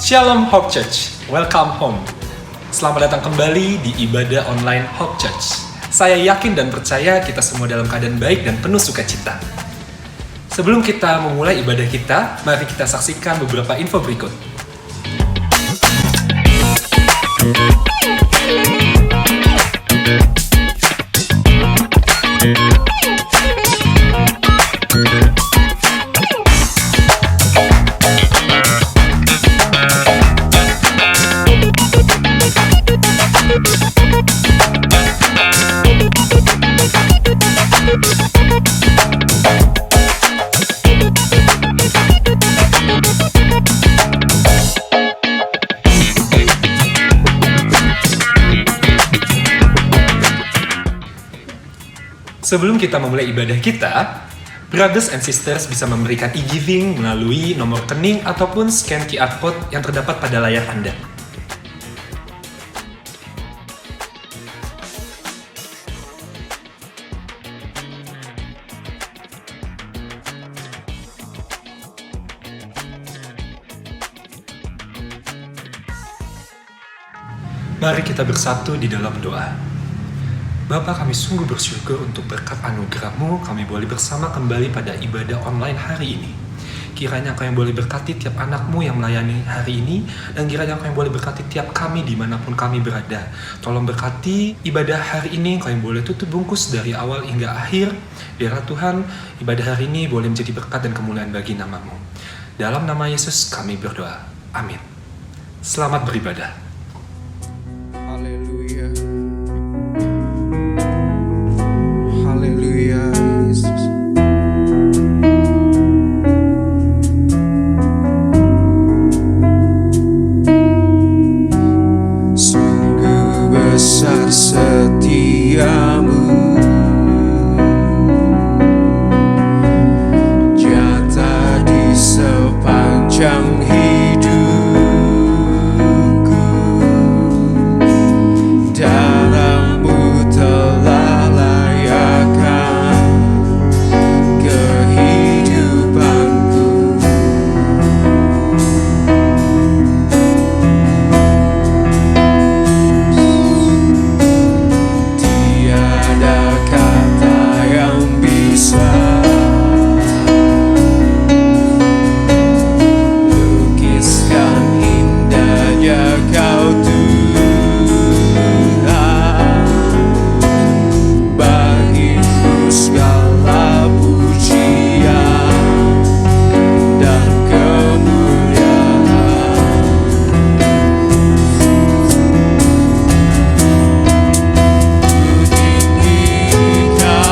Shalom Hope Church, welcome home. Selamat datang kembali di ibadah online Hope Church. Saya yakin dan percaya kita semua dalam keadaan baik dan penuh sukacita. Sebelum kita memulai ibadah kita, mari kita saksikan beberapa info berikut. Sebelum kita memulai ibadah kita, brothers and sisters bisa memberikan e-giving melalui nomor rekening ataupun scan QR code yang terdapat pada layar Anda. Mari kita bersatu di dalam doa. Bapa, kami sungguh bersyukur untuk berkat anugerah-Mu, kami boleh bersama kembali pada ibadah online hari ini. Kiranya Engkau yang boleh berkati tiap anak-Mu yang melayani hari ini, dan kiranya Engkau yang boleh berkati tiap kami dimanapun kami berada. Tolong berkati ibadah hari ini, Engkau yang boleh tutup bungkus dari awal hingga akhir. Biarlah Tuhan, ibadah hari ini boleh menjadi berkat dan kemuliaan bagi nama-Mu. Dalam nama Yesus kami berdoa. Amin. Selamat beribadah. Haleluya. Haleluya, Yesus. Sungguh besar setiamu, nyata di sepanjang hidupku. Darah-Mu telah layakkan kehidupanku. Tiada kata yang bisa lukiskan indahnya Kau Tuhan. Bagimu segala pujian dan kemuliaan. Tinggikan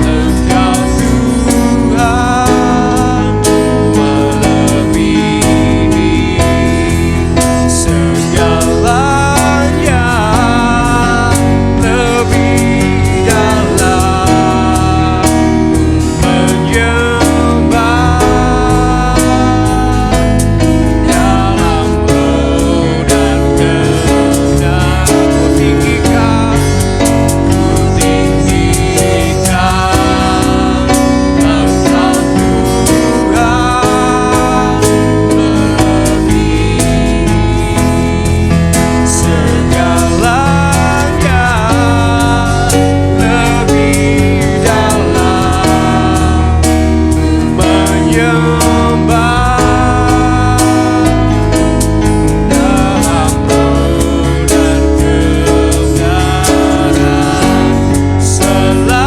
Engkau Tuhan, melebihi segalanya, lebih dalam menyembah. Dalam roh dan kebenaran Ku tinggikan Engkau Tuhan, melebihi segalanya, lebih dalam menyembah. Dalam roh dan kebenaran selamanya.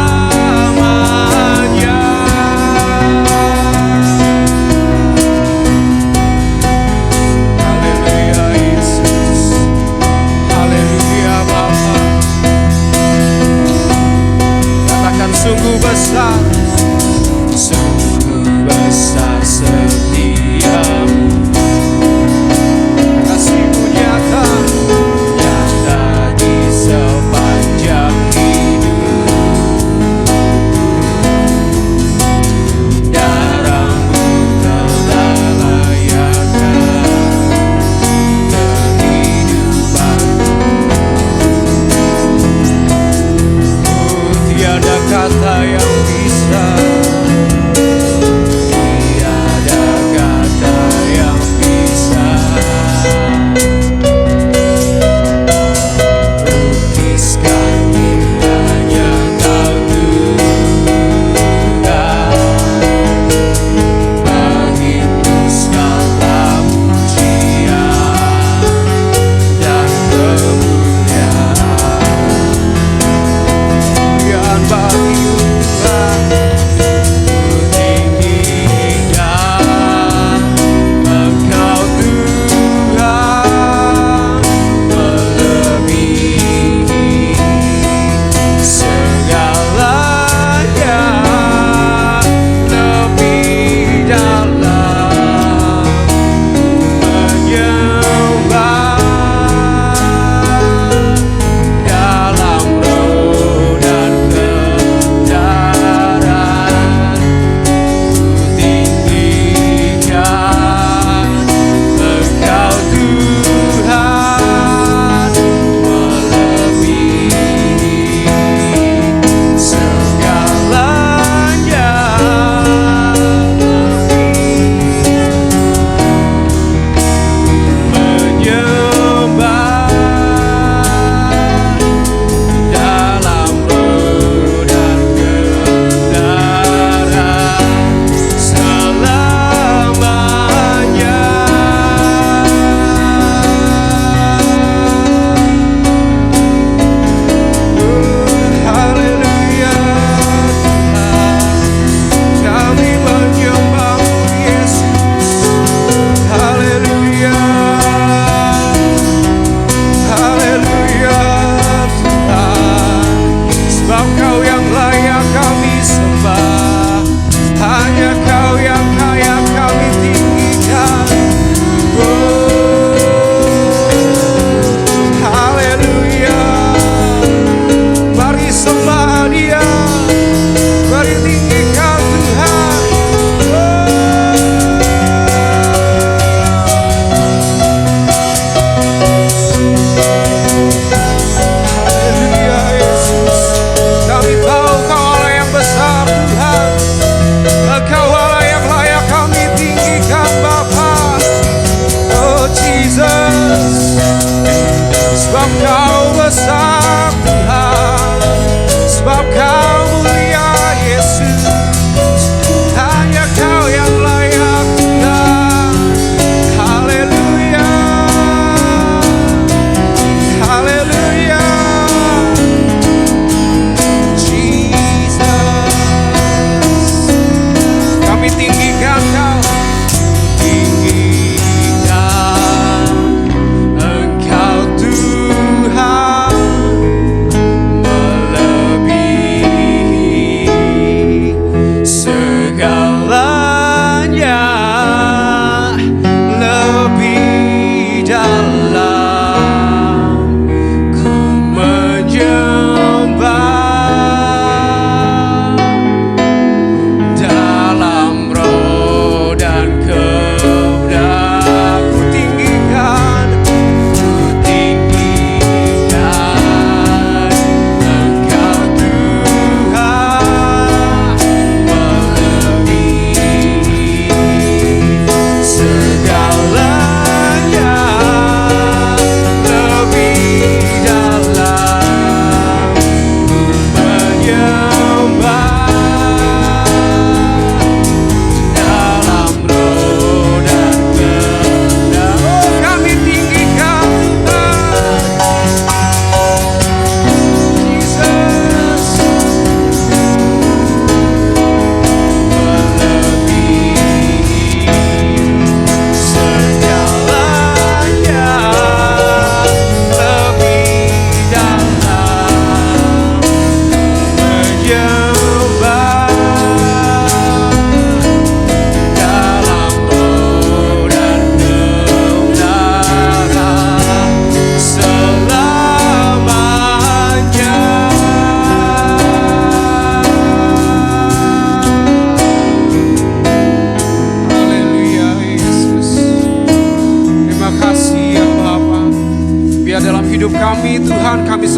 Haleluya, Yesus. Haleluya, Bapa. Katakan sungguh besar, sungguh besar setiamu. Kasih-Mu nyata, nyata di sepanjang hidup. Darah-Mu telah layakkan kehidupanku. Tiada kata yang bisa Tiada kata yang bisa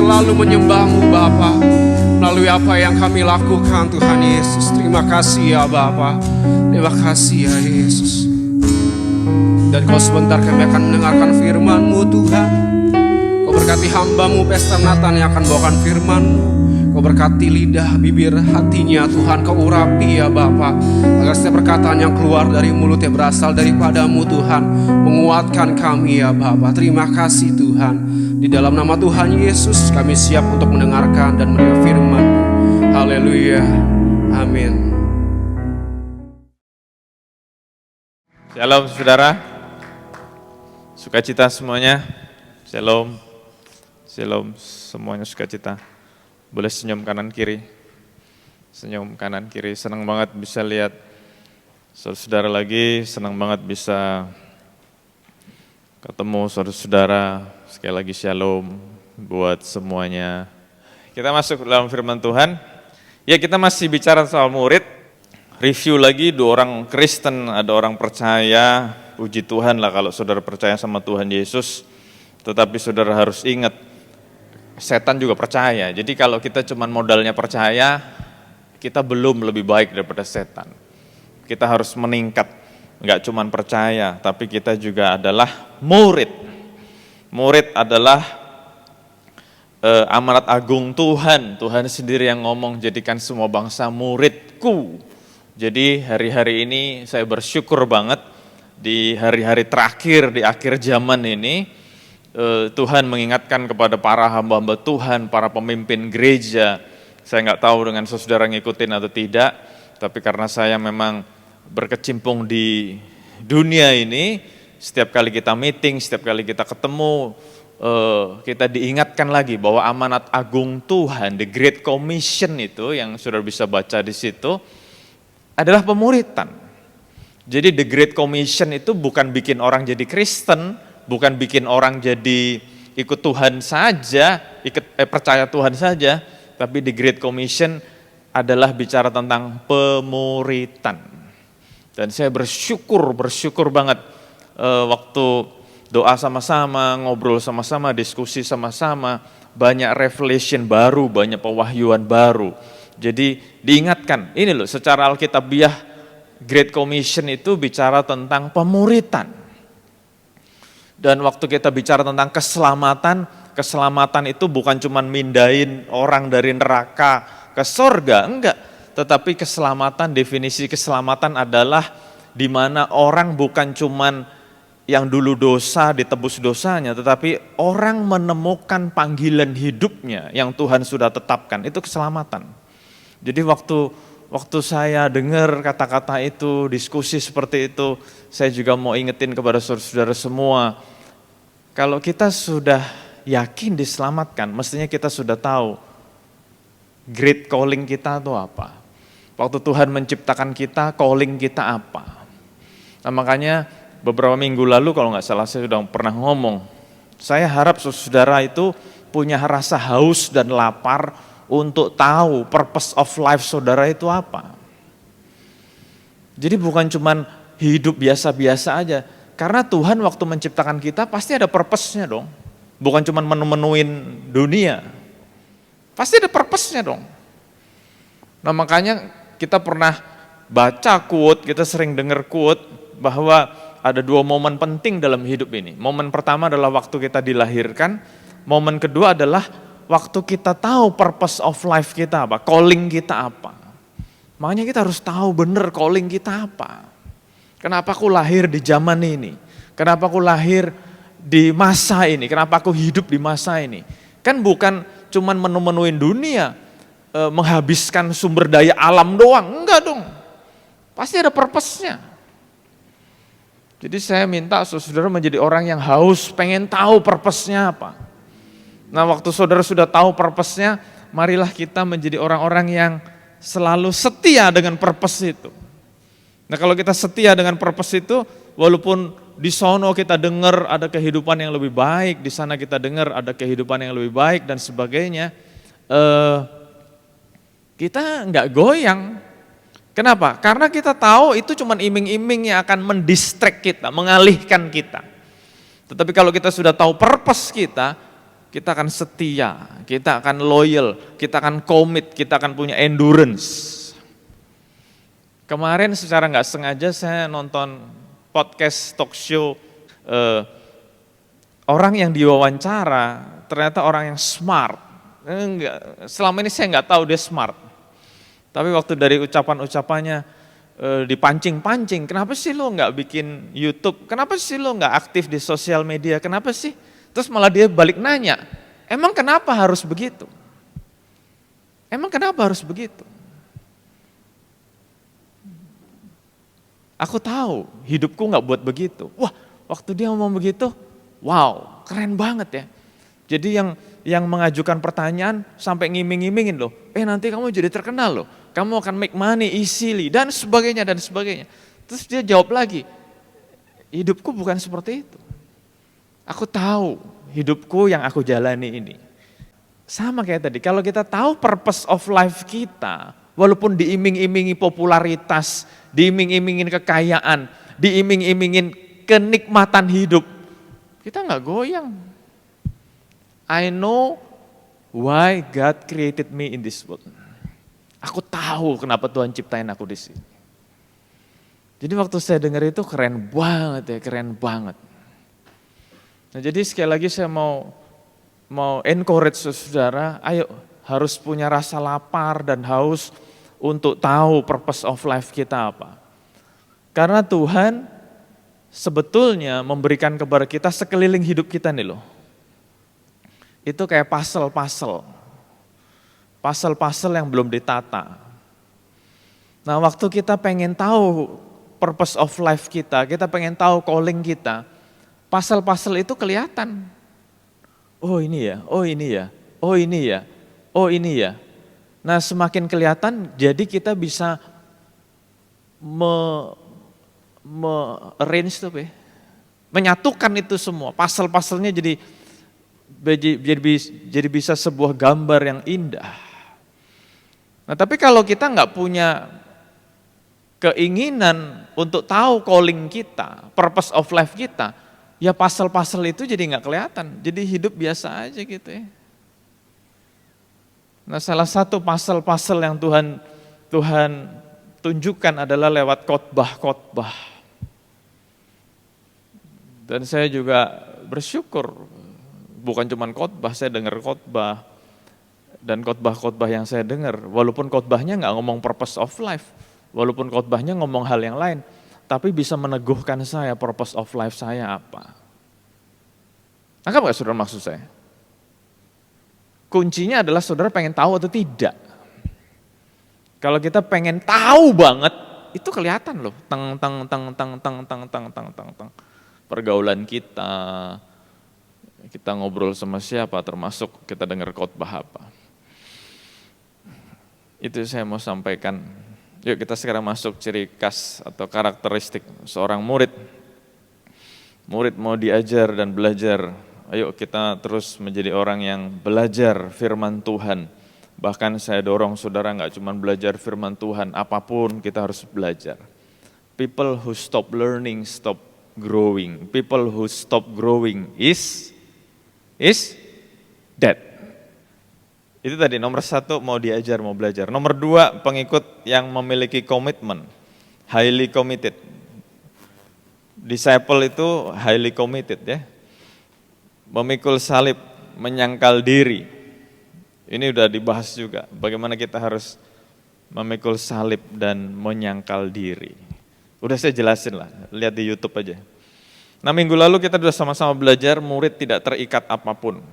selalu menyembah-Mu Bapa, melalui apa yang kami lakukan Tuhan Yesus. Terima kasih ya Bapa, terima kasih ya Yesus. Dan Kau sebentar kami akan mendengarkan firman-Mu Tuhan. Kau berkati hamba-Mu Pastor Nathan yang akan bawakan firman-Mu. Kau berkati lidah, bibir, hatinya Tuhan. Kau urapi ya Bapa, agar setiap perkataan yang keluar dari mulutnya berasal daripada-Mu Tuhan, menguatkan kami ya Bapa. Terima kasih Tuhan. Di dalam nama Tuhan Yesus kami siap untuk mendengarkan dan menerima firman-Mu. Haleluya, amin. Shalom saudara, sukacita semuanya. Shalom, shalom semuanya sukacita. Boleh senyum kanan kiri, senyum kanan kiri. Senang banget bisa lihat saudara-saudara lagi, senang banget bisa ketemu saudara-saudara. Sekali lagi shalom buat semuanya. Kita masuk dalam firman Tuhan. Ya, kita masih bicara soal murid. Review lagi, 2 orang Kristen, ada orang percaya. Puji Tuhan lah kalau saudara percaya sama Tuhan Yesus. Tetapi saudara harus ingat, setan juga percaya. Jadi kalau kita cuma modalnya percaya, kita belum lebih baik daripada setan. Kita harus meningkat, nggak cuma percaya, tapi kita juga adalah murid. Murid adalah amanat agung Tuhan. Tuhan sendiri yang ngomong, jadikan semua bangsa muridku. Jadi hari-hari ini saya bersyukur banget di hari-hari terakhir, di akhir zaman ini, Tuhan mengingatkan kepada para hamba-hamba Tuhan, para pemimpin gereja. Saya nggak tahu dengan saudara ngikutin atau tidak, tapi karena saya memang berkecimpung di dunia ini, setiap kali kita meeting, setiap kali kita ketemu, kita diingatkan lagi bahwa amanat agung Tuhan, the Great Commission itu yang saudara bisa baca di situ, adalah pemuritan. Jadi the Great Commission itu bukan bikin orang jadi Kristen, bukan bikin orang jadi ikut Tuhan saja, percaya Tuhan saja, tapi the Great Commission adalah bicara tentang pemuritan. Dan saya bersyukur banget waktu doa sama-sama, ngobrol sama-sama, diskusi sama-sama, banyak revelation baru, banyak pewahyuan baru. Jadi diingatkan, ini loh secara Alkitabiah Great Commission itu bicara tentang pemuritan. Dan waktu kita bicara tentang keselamatan, keselamatan itu bukan cuma mindahin orang dari neraka ke surga, enggak. Tetapi keselamatan, definisi keselamatan adalah di mana orang bukan cuma yang dulu dosa ditebus dosanya, tetapi orang menemukan panggilan hidupnya yang Tuhan sudah tetapkan, itu keselamatan. Jadi waktu saya dengar kata-kata itu, diskusi seperti itu, saya juga mau ingetin kepada saudara-saudara semua, kalau kita sudah yakin diselamatkan, mestinya kita sudah tahu great calling kita itu apa. Waktu Tuhan menciptakan kita, calling kita apa. Nah makanya beberapa minggu lalu kalau nggak salah saya sudah pernah ngomong, saya harap saudara itu punya rasa haus dan lapar untuk tahu purpose of life saudara itu apa. Jadi bukan cuman hidup biasa-biasa aja. Karena Tuhan waktu menciptakan kita pasti ada purpose-nya dong. Bukan cuman menu-menuin dunia. Pasti ada purpose-nya dong. Nah makanya kita pernah baca quote, kita sering dengar quote bahwa ada 2 momen penting dalam hidup ini. Momen pertama adalah waktu kita dilahirkan. Momen kedua adalah waktu kita tahu purpose of life kita apa, calling kita apa. Makanya kita harus tahu benar calling kita apa. Kenapa aku lahir di zaman ini? Kenapa aku lahir di masa ini? Kenapa aku hidup di masa ini? Kan bukan cuman menu-menuin dunia, menghabiskan sumber daya alam doang. Enggak dong. Pasti ada purpose-nya. Jadi saya minta saudara menjadi orang yang haus, pengen tahu purpose-nya apa. Nah waktu saudara sudah tahu purpose-nya, marilah kita menjadi orang-orang yang selalu setia dengan purpose itu. Nah kalau kita setia dengan purpose itu, walaupun di sono kita dengar ada kehidupan yang lebih baik, di sana kita dengar ada kehidupan yang lebih baik dan sebagainya, kita nggak goyang. Kenapa? Karena kita tahu itu cuma iming-iming yang akan mendistract kita, mengalihkan kita. Tetapi kalau kita sudah tahu purpose kita, kita akan setia, kita akan loyal, kita akan komit, kita akan punya endurance. Kemarin secara nggak sengaja saya nonton podcast talk show, orang yang diwawancara ternyata orang yang smart. Selama ini saya nggak tahu dia smart. Tapi waktu dari ucapan-ucapannya dipancing-pancing, kenapa sih lo nggak bikin YouTube? Kenapa sih lo nggak aktif di sosial media? Kenapa sih? Terus malah dia balik nanya, emang kenapa harus begitu? Emang kenapa harus begitu? Aku tahu hidupku nggak buat begitu. Wah, waktu dia ngomong begitu, wow, keren banget ya. Jadi yang mengajukan pertanyaan sampai ngiming-ngimingin loh, nanti kamu jadi terkenal loh, kamu akan make money easily dan sebagainya dan sebagainya. Terus dia jawab lagi, hidupku bukan seperti itu. Aku tahu hidupku yang aku jalani ini. Sama kayak tadi, kalau kita tahu purpose of life kita, walaupun diiming-imingi popularitas, diiming-imingin kekayaan, diiming-imingin kenikmatan hidup, kita nggak goyang. I know why God created me in this world. Aku tahu kenapa Tuhan ciptain aku di sini. Jadi waktu saya dengar itu keren banget ya, keren banget. Nah jadi sekali lagi saya mau encourage saudara, ayo harus punya rasa lapar dan haus untuk tahu purpose of life kita apa. Karena Tuhan sebetulnya memberikan kepada kita sekeliling hidup kita nih loh. Itu kayak puzzle yang belum ditata. Nah waktu kita pengen tahu purpose of life kita pengen tahu calling kita, puzzle itu kelihatan. Oh ini ya, oh ini ya, oh ini ya, oh ini ya. Nah semakin kelihatan jadi kita bisa arrange tuh, menyatukan itu semua. Puzzle-nya jadi bisa sebuah gambar yang indah. Nah tapi kalau kita nggak punya keinginan untuk tahu calling kita, purpose of life kita, ya puzzle itu jadi nggak kelihatan, jadi hidup biasa aja gitu ya. Nah salah satu puzzle yang Tuhan tunjukkan adalah lewat khotbah. Dan saya juga bersyukur, bukan cuma khotbah, saya dengar khotbah. Dan khotbah yang saya dengar, walaupun khotbahnya nggak ngomong purpose of life, walaupun khotbahnya ngomong hal yang lain, tapi bisa meneguhkan saya purpose of life saya apa. Nangkap nggak saudara maksud saya? Kuncinya adalah saudara pengen tahu atau tidak. Kalau kita pengen tahu banget, itu kelihatan loh. Pergaulan kita ngobrol sama siapa, termasuk kita dengar khotbah apa. Itu saya mau sampaikan. Yuk kita sekarang masuk ciri khas atau karakteristik seorang murid. Murid mau diajar dan belajar. Ayo kita terus menjadi orang yang belajar firman Tuhan. Bahkan saya dorong saudara nggak cuma belajar firman Tuhan, apapun kita harus belajar. People who stop learning, stop growing. People who stop growing is dead. Itu tadi nomor 1 mau diajar, mau belajar. Nomor 2 pengikut yang memiliki komitmen, highly committed. Disciple itu highly committed ya. Memikul salib, menyangkal diri. Ini udah dibahas juga, bagaimana kita harus memikul salib dan menyangkal diri. Udah saya jelasin lah, lihat di YouTube aja. Nah minggu lalu kita sudah sama-sama belajar murid tidak terikat apapun.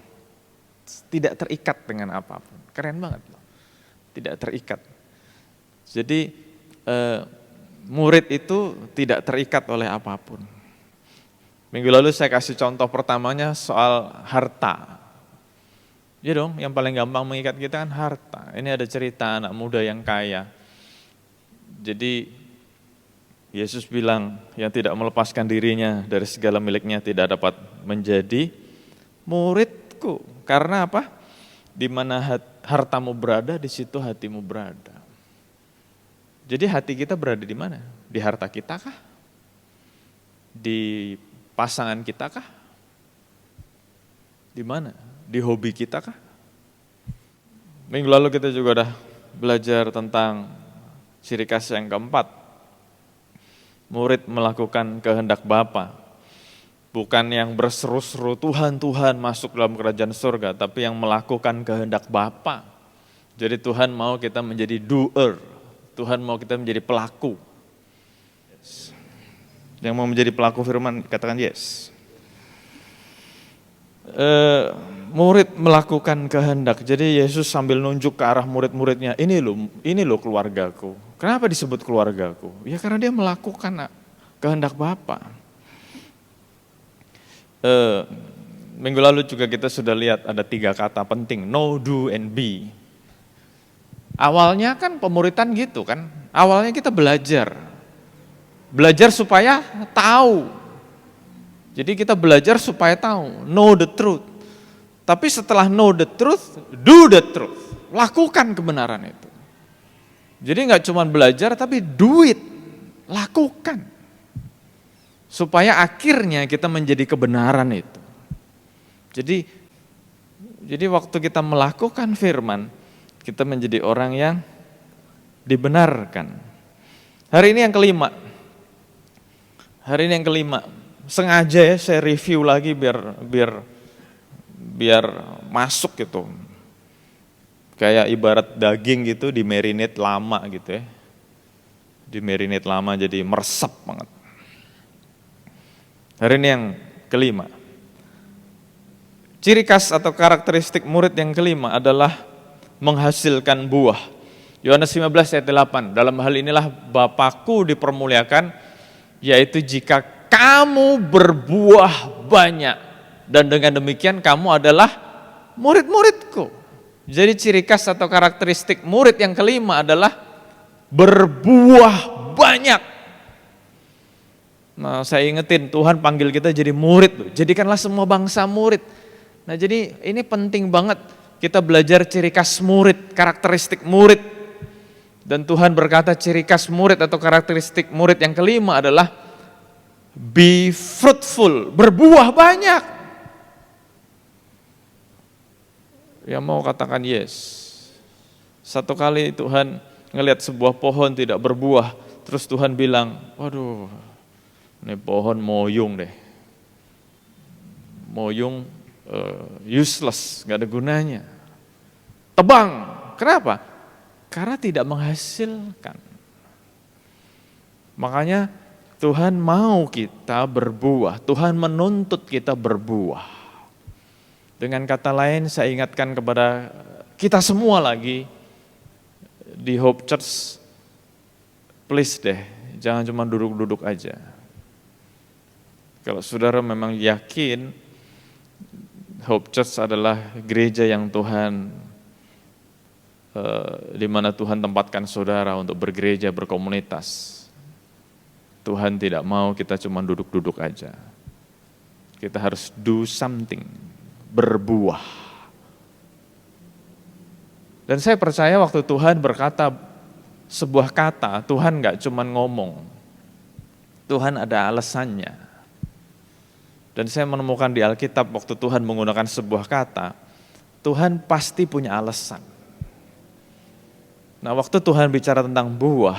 Tidak terikat dengan apapun, keren banget loh. Tidak terikat. Jadi murid itu tidak terikat oleh apapun. Minggu lalu saya kasih contoh pertamanya soal harta. Ya dong, yang paling gampang mengikat kita kan harta. Ini ada cerita anak muda yang kaya. Jadi Yesus bilang yang tidak melepaskan dirinya dari segala miliknya tidak dapat menjadi muridku. Karena apa? Di mana hartamu berada, di situ hatimu berada. Jadi hati kita berada di mana? Di harta kita kah? Di pasangan kita kah? Di mana? di hobi kita kah? Minggu lalu kita juga udah belajar tentang ciri khas yang keempat. Murid melakukan kehendak Bapa. Bukan yang berseru-seru Tuhan, Tuhan masuk dalam kerajaan surga, tapi yang melakukan kehendak Bapa. Jadi Tuhan mau kita menjadi doer. Tuhan mau kita menjadi pelaku. Yes. Yang mau menjadi pelaku firman, katakan yes. Murid melakukan kehendak. Jadi Yesus sambil nunjuk ke arah murid-muridnya, ini loh keluargaku. Kenapa disebut keluargaku? Ya karena dia melakukan kehendak Bapa. Minggu lalu juga kita sudah lihat ada 3 kata penting, know, do, and be. Awalnya kan pemuritan gitu kan, awalnya kita belajar supaya tahu. Jadi kita belajar supaya tahu, know the truth. Tapi setelah know the truth, do the truth, lakukan kebenaran itu. Jadi nggak cuma belajar tapi do it, lakukan. Supaya akhirnya kita menjadi kebenaran itu. Jadi waktu kita melakukan firman, kita menjadi orang yang dibenarkan. Hari ini yang kelima. Sengaja ya saya review lagi biar masuk gitu. Kayak ibarat daging gitu di marinate lama gitu ya. Di marinate lama jadi meresap banget. Hari ini yang kelima. Ciri khas atau karakteristik murid yang kelima adalah menghasilkan buah. Yohanes 15 ayat 8, dalam hal inilah Bapakku dipermuliakan, yaitu jika kamu berbuah banyak, dan dengan demikian kamu adalah murid-muridku. Jadi ciri khas atau karakteristik murid yang kelima adalah berbuah banyak. Nah, saya ingetin Tuhan panggil kita jadi murid, jadikanlah semua bangsa murid. Nah, jadi ini penting banget kita belajar ciri khas murid, karakteristik murid. Dan Tuhan berkata ciri khas murid atau karakteristik murid yang kelima adalah be fruitful, berbuah banyak. Yang mau katakan yes. Satu kali Tuhan ngelihat sebuah pohon tidak berbuah, terus Tuhan bilang, waduh, ini pohon moyung deh. Moyung useless, gak ada gunanya. Tebang, kenapa? Karena tidak menghasilkan. Makanya Tuhan mau kita berbuah, Tuhan menuntut kita berbuah. Dengan kata lain saya ingatkan kepada kita semua lagi di Hope Church, please deh, jangan cuma duduk-duduk aja. Kalau saudara memang yakin Hope Church adalah gereja yang Tuhan, di mana Tuhan tempatkan saudara untuk bergereja, berkomunitas. Tuhan tidak mau kita cuma duduk-duduk aja. Kita harus do something, berbuah. Dan saya percaya waktu Tuhan berkata sebuah kata, Tuhan gak cuma ngomong. Tuhan ada alasannya. Dan saya menemukan di Alkitab waktu Tuhan menggunakan sebuah kata, Tuhan pasti punya alasan. Nah, waktu Tuhan bicara tentang buah,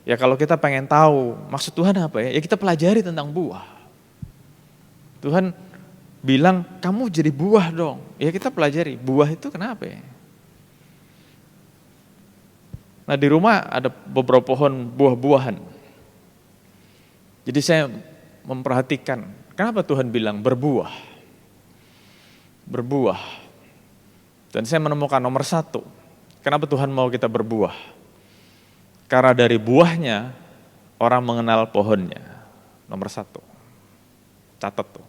ya kalau kita pengen tahu maksud Tuhan apa ya kita pelajari tentang buah. Tuhan bilang, kamu jadi buah dong. Ya kita pelajari, buah itu kenapa ya? Nah, di rumah ada beberapa pohon buah-buahan. Jadi saya memperhatikan, kenapa Tuhan bilang berbuah? Berbuah. Dan saya menemukan nomor 1. Kenapa Tuhan mau kita berbuah? Karena dari buahnya orang mengenal pohonnya. Nomor 1. Catat tuh.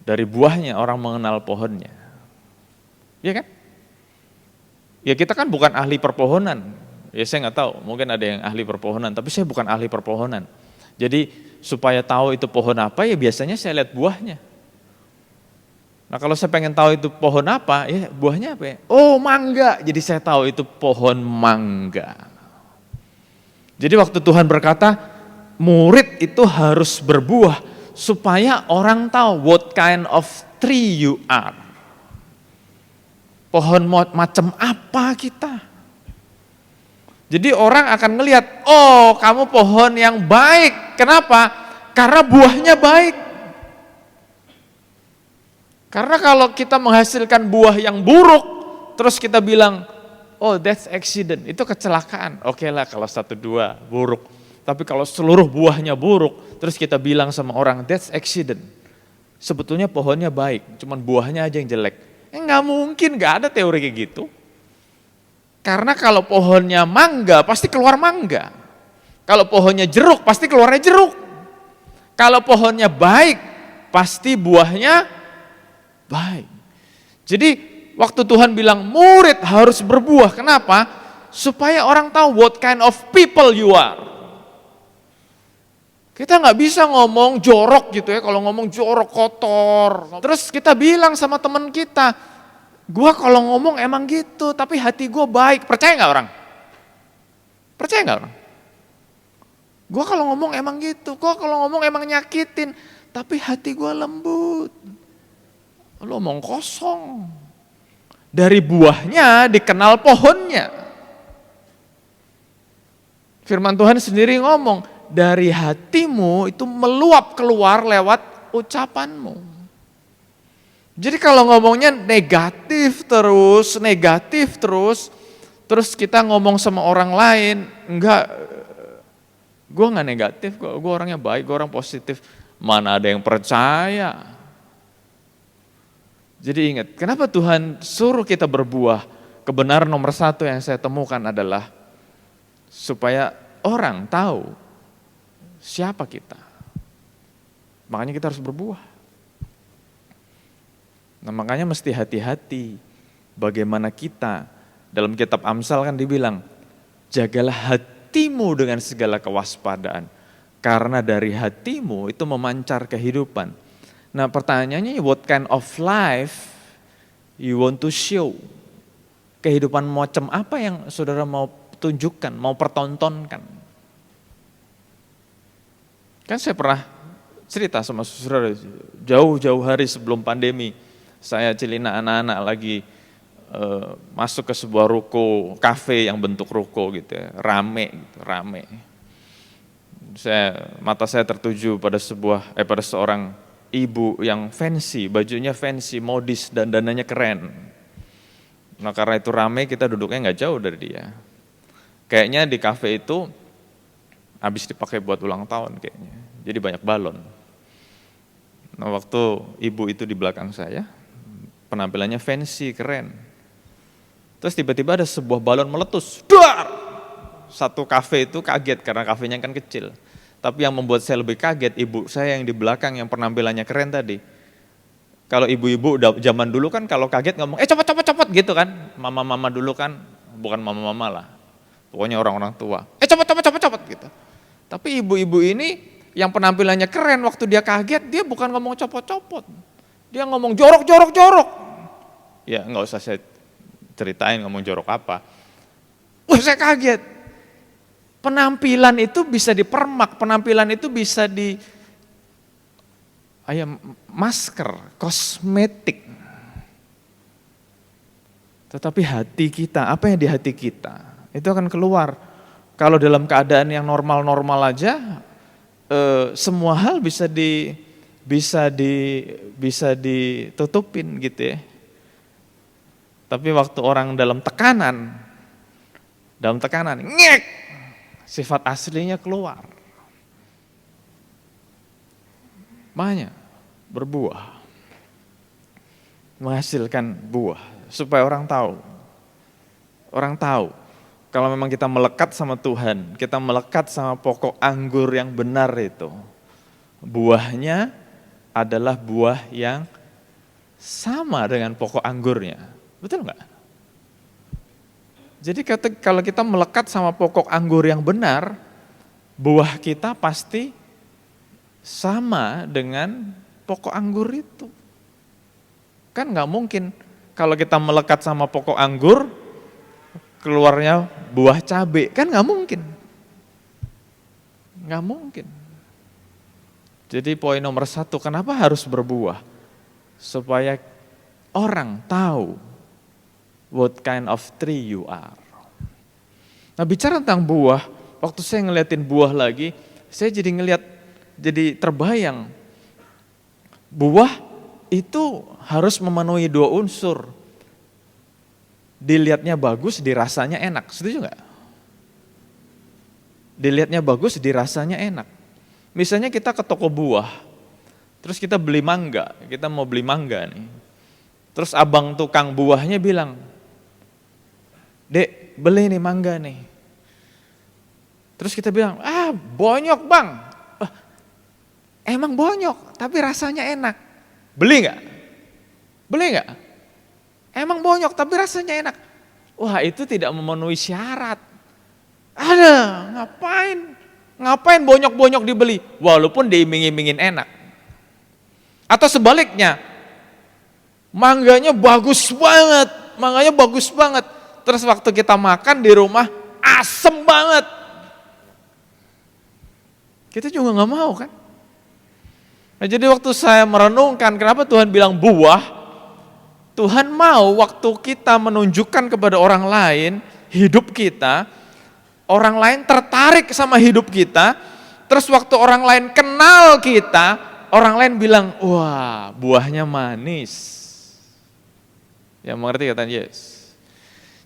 Dari buahnya orang mengenal pohonnya. Iya kan? Ya kita kan bukan ahli perpohonan. Ya saya nggak tahu, mungkin ada yang ahli perpohonan, tapi saya bukan ahli perpohonan. Jadi supaya tahu itu pohon apa ya biasanya saya lihat buahnya. Nah kalau saya pengen tahu itu pohon apa, ya buahnya apa ya? Oh mangga, jadi saya tahu itu pohon mangga. Jadi waktu Tuhan berkata, murid itu harus berbuah supaya orang tahu what kind of tree you are. pohon macam apa kita. Jadi orang akan ngelihat, oh kamu pohon yang baik. Kenapa? Karena buahnya baik. Karena kalau kita menghasilkan buah yang buruk, terus kita bilang, oh that's accident, itu kecelakaan. Oke lah kalau 1-2 buruk. Tapi kalau seluruh buahnya buruk, terus kita bilang sama orang, that's accident. Sebetulnya pohonnya baik, cuman buahnya aja yang jelek. Nggak mungkin, nggak ada teori kayak gitu. Karena kalau pohonnya mangga, pasti keluar mangga. Kalau pohonnya jeruk, pasti keluarnya jeruk. Kalau pohonnya baik, pasti buahnya baik. Jadi waktu Tuhan bilang murid harus berbuah, kenapa? Supaya orang tahu what kind of people you are. Kita nggak bisa ngomong jorok gitu ya, kalau ngomong jorok kotor. Terus kita bilang sama teman kita, gua kalau ngomong emang gitu, tapi hati gua baik. Percaya nggak orang? Percaya nggak orang? Gua kalau ngomong emang gitu, gua kalau ngomong emang nyakitin, tapi hati gua lembut. Lu omong kosong. Dari buahnya dikenal pohonnya. Firman Tuhan sendiri ngomong, dari hatimu itu meluap keluar lewat ucapanmu. Jadi kalau ngomongnya negatif terus, terus kita ngomong sama orang lain, enggak, gue nggak negatif kok, gue orangnya baik, gue orang positif. Mana ada yang percaya? Jadi ingat, kenapa Tuhan suruh kita berbuah? Kebenaran nomor 1 yang saya temukan adalah supaya orang tahu siapa kita. Makanya kita harus berbuah. Nah makanya mesti hati-hati bagaimana kita, dalam kitab Amsal kan dibilang, jagalah hatimu dengan segala kewaspadaan, karena dari hatimu itu memancar kehidupan. Nah pertanyaannya, what kind of life you want to show? Kehidupan macam apa yang saudara mau tunjukkan, mau pertontonkan? Kan saya pernah cerita sama saudara, jauh-jauh hari sebelum pandemi, saya celina anak-anak lagi masuk ke sebuah ruko, kafe yang bentuk ruko gitu ya, rame. Mata saya tertuju pada seorang ibu yang fancy, bajunya fancy, modis, dan dananya keren. Nah karena itu rame, kita duduknya nggak jauh dari dia. Kayaknya di kafe itu habis dipakai buat ulang tahun kayaknya, jadi banyak balon. Nah waktu ibu itu di belakang saya, penampilannya fancy, keren. Terus tiba-tiba ada sebuah balon meletus, duar! Satu kafe itu kaget karena kafenya kan kecil. Tapi yang membuat saya lebih kaget, ibu saya yang di belakang yang penampilannya keren tadi. Kalau ibu-ibu zaman dulu kan kalau kaget ngomong, cepet gitu kan. Mama-mama dulu kan, bukan mama-mama lah. Pokoknya orang-orang tua. Cepet gitu. Tapi ibu-ibu ini yang penampilannya keren, waktu dia kaget, dia bukan ngomong copot-copot. Dia ngomong jorok. Ya nggak usah saya ceritain ngomong jorok apa. Wah saya kaget. Penampilan itu bisa dipermak, penampilan itu bisa masker, kosmetik. Tetapi hati kita, apa yang di hati kita, itu akan keluar. Kalau dalam keadaan yang normal-normal aja, semua hal bisa ditutupin gitu ya. Tapi waktu orang dalam tekanan, ngek, sifat aslinya keluar. Makanya berbuah, menghasilkan buah supaya orang tahu. Orang tahu kalau memang kita melekat sama Tuhan, kita melekat sama pokok anggur yang benar itu. Buahnya adalah buah yang sama dengan pokok anggurnya. Betul enggak? Jadi kalau kita melekat sama pokok anggur yang benar, buah kita pasti sama dengan pokok anggur itu. Kan nggak mungkin kalau kita melekat sama pokok anggur, keluarnya buah cabai, kan nggak mungkin. Nggak mungkin. Jadi poin nomor 1, kenapa harus berbuah? Supaya orang tahu what kind of tree you are. Nah, bicara tentang buah, waktu saya ngeliatin buah lagi, saya jadi terbayang. Buah itu harus memenuhi 2 unsur. Dilihatnya bagus, dirasanya enak. Setuju nggak? Dilihatnya bagus, dirasanya enak. Misalnya kita ke toko buah, terus kita beli mangga, kita mau beli mangga nih. Terus abang tukang buahnya bilang, "Dek, beli nih mangga nih." Terus kita bilang, bonyok bang. Emang bonyok, tapi rasanya enak. Beli nggak? Beli nggak? Emang bonyok, tapi rasanya enak. Wah, itu tidak memenuhi syarat. Ngapain bonyok-bonyok dibeli? Walaupun diiming-imingin enak. Atau sebaliknya, mangganya bagus banget. Terus waktu kita makan di rumah, asem banget. Kita juga nggak mau kan? Nah, jadi waktu saya merenungkan kenapa Tuhan bilang buah, Tuhan mau waktu kita menunjukkan kepada orang lain hidup kita, orang lain tertarik sama hidup kita, terus waktu orang lain kenal kita, orang lain bilang, wah buahnya manis. Ya mengerti kata Yes.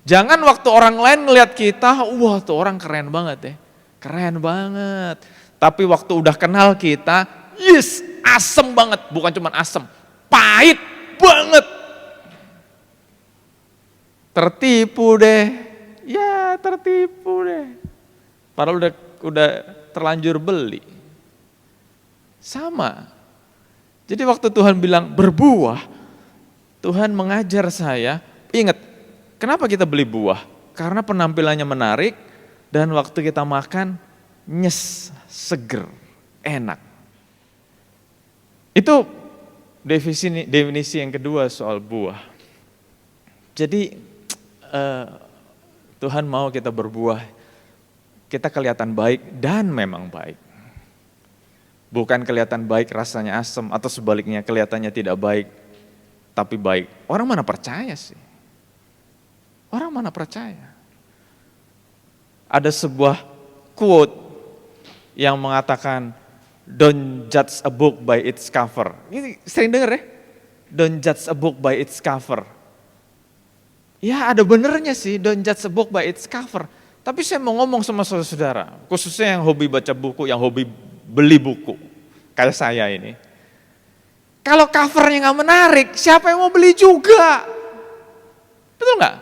Jangan waktu orang lain ngelihat kita, wah tuh orang keren banget ya, keren banget. Tapi waktu udah kenal kita, yes, asem banget, bukan cuma asem, pahit banget. Tertipu deh, padahal udah terlanjur beli. Sama. Jadi waktu Tuhan bilang berbuah, Tuhan mengajar saya, ingat, kenapa kita beli buah? Karena penampilannya menarik dan waktu kita makan, seger, enak. Itu definisi yang kedua soal buah. Jadi Tuhan mau kita berbuah, kita kelihatan baik dan memang baik. Bukan kelihatan baik rasanya asam atau sebaliknya kelihatannya tidak baik tapi baik. Orang mana percaya sih? Orang mana percaya? Ada sebuah quote yang mengatakan, don't judge a book by its cover. Ini sering dengar ya? Don't judge a book by its cover. Ya ada benernya sih, don't judge a book by its cover. Tapi saya mau ngomong sama saudara-saudara, khususnya yang hobi baca buku, yang hobi beli buku, kayak saya ini. Kalau covernya gak menarik, siapa yang mau beli juga? Betul gak?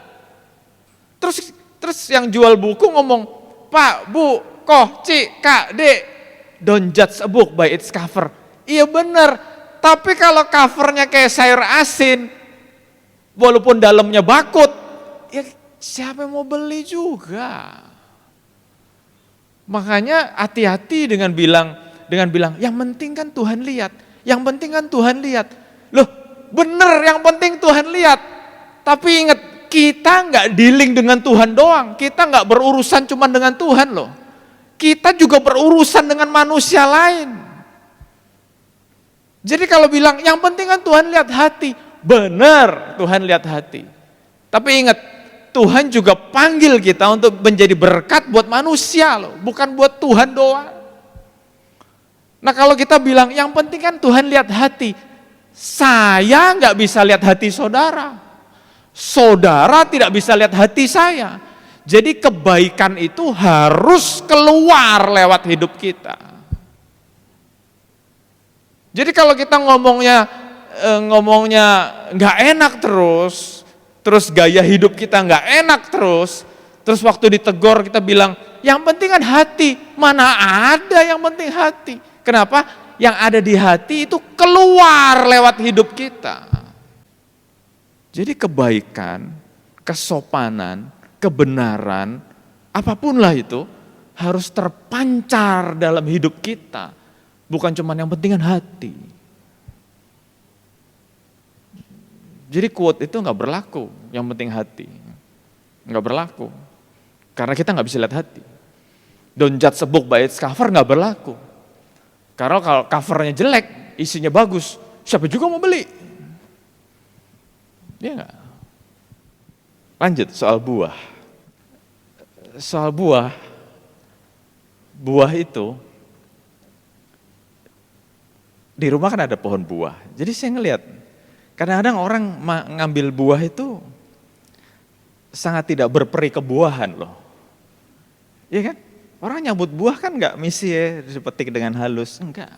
Terus yang jual buku ngomong, Pak, Bu, Koh, Ci, Kak, Dek, don't judge a book by its cover. Iya bener, tapi kalau covernya kayak sayur asin, walaupun dalamnya bakut, ya siapa yang mau beli juga? Makanya hati-hati dengan bilang, yang penting kan Tuhan lihat, yang penting kan Tuhan lihat. Loh bener, yang penting Tuhan lihat. Tapi ingat, kita nggak dealing dengan Tuhan doang, kita nggak berurusan cuma dengan Tuhan loh. Kita juga berurusan dengan manusia lain. Jadi kalau bilang yang penting kan Tuhan lihat hati, benar Tuhan lihat hati. Tapi ingat, Tuhan juga panggil kita untuk menjadi berkat buat manusia loh, bukan buat Tuhan doang. Nah kalau kita bilang yang penting kan Tuhan lihat hati, saya nggak bisa lihat hati saudara, saudara tidak bisa lihat hati saya. Jadi kebaikan itu harus keluar lewat hidup kita. Jadi kalau kita ngomongnya nggak enak terus gaya hidup kita nggak enak terus waktu ditegur kita bilang yang penting kan hati, mana ada yang penting hati? Kenapa? Yang ada di hati itu keluar lewat hidup kita. Jadi kebaikan, kesopanan, kebenaran, apapun lah itu harus terpancar dalam hidup kita. Bukan cuma yang penting kan hati. Jadi quote itu nggak berlaku, yang penting hati. Nggak berlaku. Karena kita nggak bisa lihat hati. Don't judge a book by its cover nggak berlaku. Karena kalau covernya jelek, isinya bagus, siapa juga mau beli? Dia nggak. Lanjut soal buah. Soal buah itu di rumah kan ada pohon buah. Jadi saya ngelihat kadang-kadang orang ngambil buah itu sangat tidak berperi kebuahan loh. Iya kan? Orang nyambut buah kan nggak misi ya dipetik dengan halus, enggak.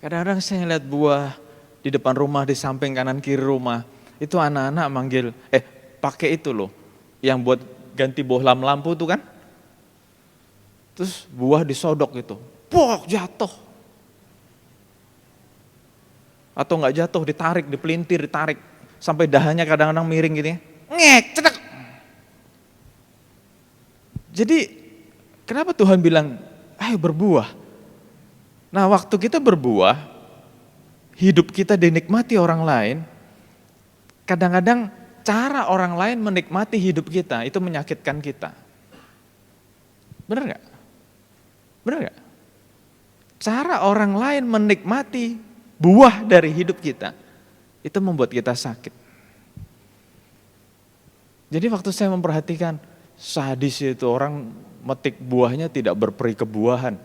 Kadang-kadang saya ngeliat buah di depan rumah, di samping kanan kiri rumah, itu anak-anak manggil, pakai itu loh, yang buat ganti bohlam lampu tuh kan. Terus buah disodok gitu, pok jatuh. Atau nggak jatuh, ditarik, dipelintir, ditarik. Sampai dahannya kadang-kadang miring gitu ya. Ngek, cetek. Jadi kenapa Tuhan bilang, ayo berbuah. Nah waktu kita berbuah, hidup kita dinikmati orang lain, kadang-kadang cara orang lain menikmati hidup kita, itu menyakitkan kita. Benar gak? Benar gak? Cara orang lain menikmati buah dari hidup kita, itu membuat kita sakit. Jadi waktu saya memperhatikan, sadis itu orang metik buahnya tidak berperi kebuahan.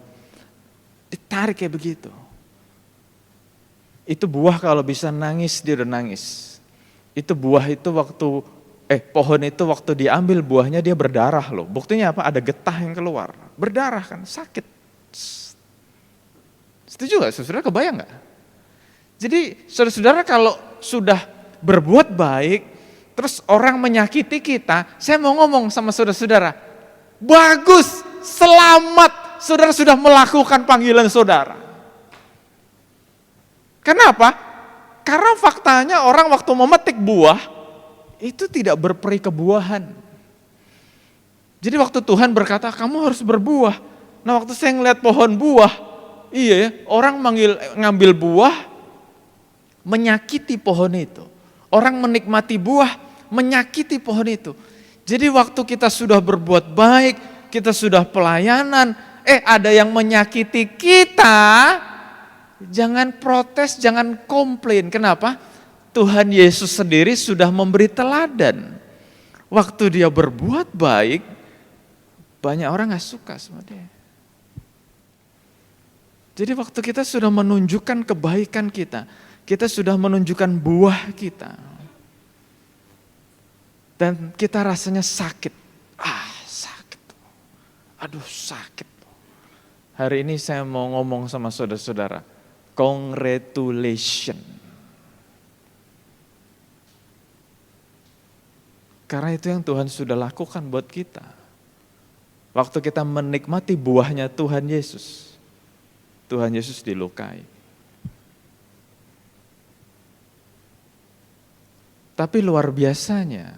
Ditarik kayak begitu. Itu buah kalau bisa nangis, dia udah nangis. Itu buah itu pohon itu waktu diambil buahnya dia berdarah loh. Buktinya apa? Ada getah yang keluar. Berdarah kan, sakit. Setuju gak? Saudara kebayang gak? Jadi saudara-saudara kalau sudah berbuat baik, terus orang menyakiti kita, saya mau ngomong sama saudara-saudara, bagus, selamat, saudara sudah melakukan panggilan saudara. Kenapa? Karena faktanya orang waktu memetik buah, itu tidak berperi kebuahan. Jadi waktu Tuhan berkata, kamu harus berbuah. Nah waktu saya ngeliat pohon buah, iya ya, orang ngambil buah, menyakiti pohon itu. Orang menikmati buah, menyakiti pohon itu. Jadi waktu kita sudah berbuat baik, kita sudah pelayanan, ada yang menyakiti kita, jangan protes, jangan komplain. Kenapa? Tuhan Yesus sendiri sudah memberi teladan. Waktu dia berbuat baik, banyak orang gak suka sama dia. Jadi waktu kita sudah menunjukkan kebaikan kita sudah menunjukkan buah kita. Dan kita rasanya sakit. Sakit. Aduh sakit. Hari ini saya mau ngomong sama saudara-saudara. Congratulations. Karena itu yang Tuhan sudah lakukan buat kita. Waktu kita menikmati buahnya Tuhan Yesus. Tuhan Yesus dilukai. Tapi luar biasanya,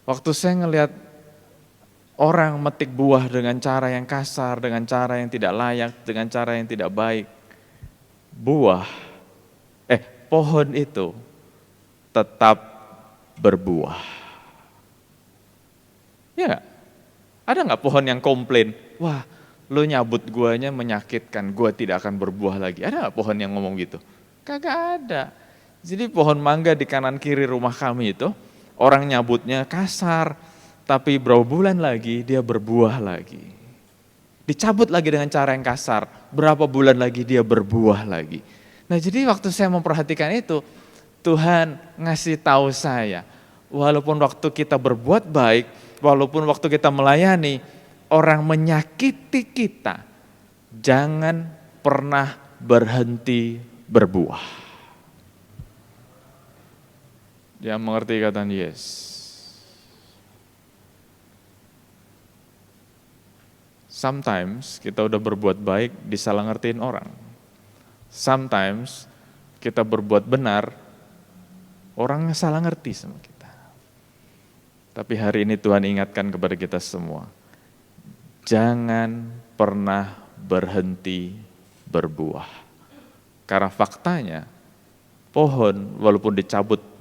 waktu saya ngelihat orang metik buah dengan cara yang kasar, dengan cara yang tidak layak, dengan cara yang tidak baik, pohon itu tetap berbuah. Ya gak? Ada gak pohon yang komplain, wah lo nyabut guanya menyakitkan, gua tidak akan berbuah lagi. Ada gak pohon yang ngomong gitu? Kagak ada. Jadi pohon mangga di kanan kiri rumah kami itu, orang nyabutnya kasar, tapi berapa bulan lagi dia berbuah lagi. Dicabut lagi dengan cara yang kasar, berapa bulan lagi dia berbuah lagi. Nah jadi waktu saya memperhatikan itu, Tuhan ngasih tahu saya, walaupun waktu kita berbuat baik, walaupun waktu kita melayani, orang menyakiti kita, jangan pernah berhenti berbuah. Dia mengerti kata yes. Sometimes kita udah berbuat baik disalah ngertiin orang. Sometimes kita berbuat benar, orang salah ngerti sama kita. Tapi hari ini Tuhan ingatkan kepada kita semua, jangan pernah berhenti berbuah. Karena faktanya, pohon walaupun dicabut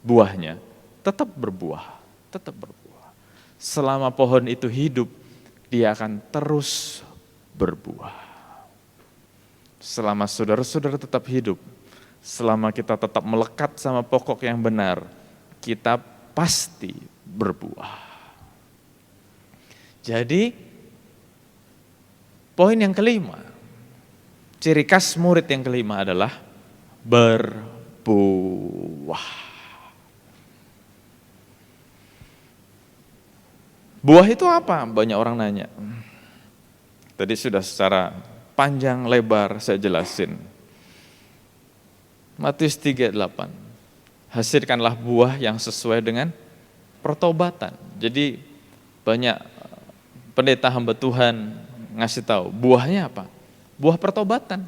buahnya, tetap berbuah, tetap berbuah. Selama pohon itu hidup, dia akan terus berbuah. Selama saudara-saudara tetap hidup, selama kita tetap melekat sama pokok yang benar, kita pasti berbuah. Jadi poin yang kelima, ciri khas murid yang kelima adalah berbuah. Buah itu apa? Banyak orang nanya. Tadi sudah secara panjang lebar saya jelasin. Matius 3:8. Hasilkanlah buah yang sesuai dengan pertobatan. Jadi banyak pendeta hamba Tuhan ngasih tahu, buahnya apa? Buah pertobatan.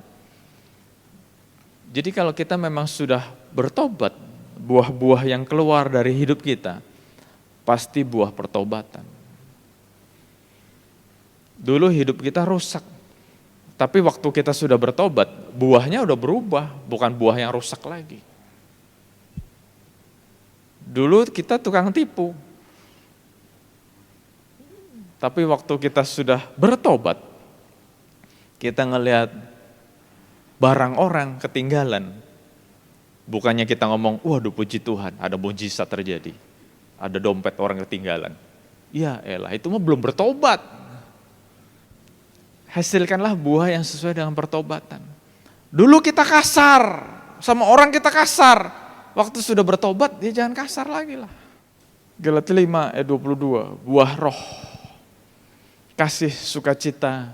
Jadi kalau kita memang sudah bertobat, buah-buah yang keluar dari hidup kita pasti buah pertobatan. Dulu hidup kita rusak, tapi waktu kita sudah bertobat, buahnya udah berubah, bukan buah yang rusak lagi. Dulu kita tukang tipu, tapi waktu kita sudah bertobat, kita ngelihat barang orang ketinggalan. Bukannya kita ngomong, waduh puji Tuhan, ada mujizat terjadi. Ada dompet orang ketinggalan. Ya elah, itu mah belum bertobat. Hasilkanlah buah yang sesuai dengan pertobatan. Dulu kita kasar, sama orang kita kasar. Waktu sudah bertobat, dia jangan kasar lagi lah. Galatia 5:22, buah roh. Kasih, sukacita,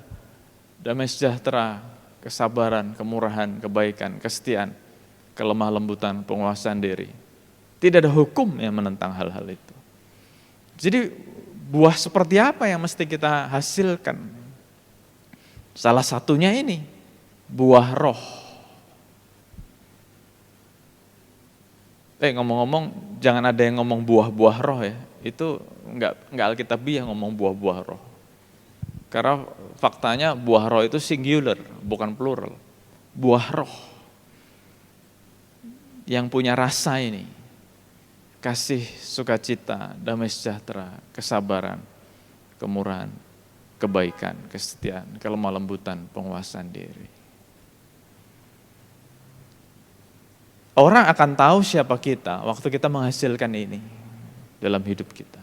damai sejahtera, kesabaran, kemurahan, kebaikan, kesetiaan, kelemah lembutan, penguasaan diri. Tidak ada hukum yang menentang hal-hal itu. Jadi buah seperti apa yang mesti kita hasilkan? Salah satunya ini, buah roh. Ngomong-ngomong, jangan ada yang ngomong buah-buah roh ya. Itu enggak alkitabiah ngomong buah-buah roh. Karena faktanya buah roh itu singular, bukan plural. Buah roh yang punya rasa ini, kasih, sukacita, damai sejahtera, kesabaran, kemurahan, kebaikan, kesetiaan, kelemah lembutan, penguasaan diri. Orang akan tahu siapa kita waktu kita menghasilkan ini dalam hidup kita.